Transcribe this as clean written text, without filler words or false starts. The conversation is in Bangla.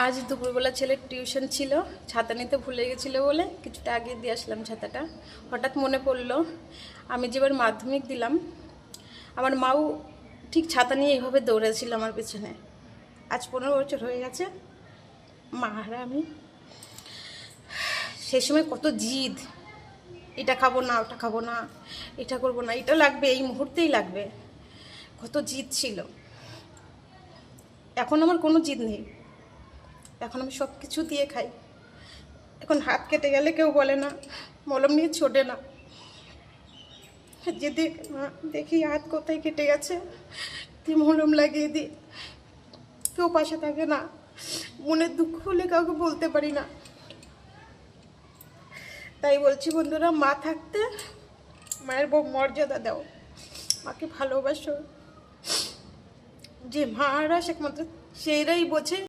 আজ দুপুরবেলা ছেলের টিউশন ছিল, ছাতা নিতে ভুলে গেছিলো বলে কিছুটা আগে দিয়ে আসলাম ছাতাটা। হঠাৎ মনে পড়লো আমি যেবার মাধ্যমিক দিলাম আমার মাও ঠিক ছাতা নিয়ে এইভাবে দৌড়েছিল আমার পেছনে। আজ 15 বছর হয়ে গেছে মারা আমি। সেই সময় কত জিদ, এটা খাবো না, ওটা খাবো না, এটা করবো না, এটা লাগবে, এই মুহূর্তেই লাগবে, কত জিদ ছিল। এখন আমার কোনো জিদ নেই, এখন আমি সব কিছু দিয়ে খাই। এখন হাত কেটে গেলে কেউ বলে না, মলম নিয়ে ছোটে না, যে দেখি হাত কোথায় কেটে গেছে তুই মলম লাগিয়ে দিই। কেউ পাশে থাকে না, মনের দুঃখ হলে কাউকে বলতে পারি না। তাই বলছি বন্ধুরা, মা থাকতে মায়ের মর্যাদা দাও, মাকে ভালোবাসো। যে মারা একমাত্র সেইরাই বোঝে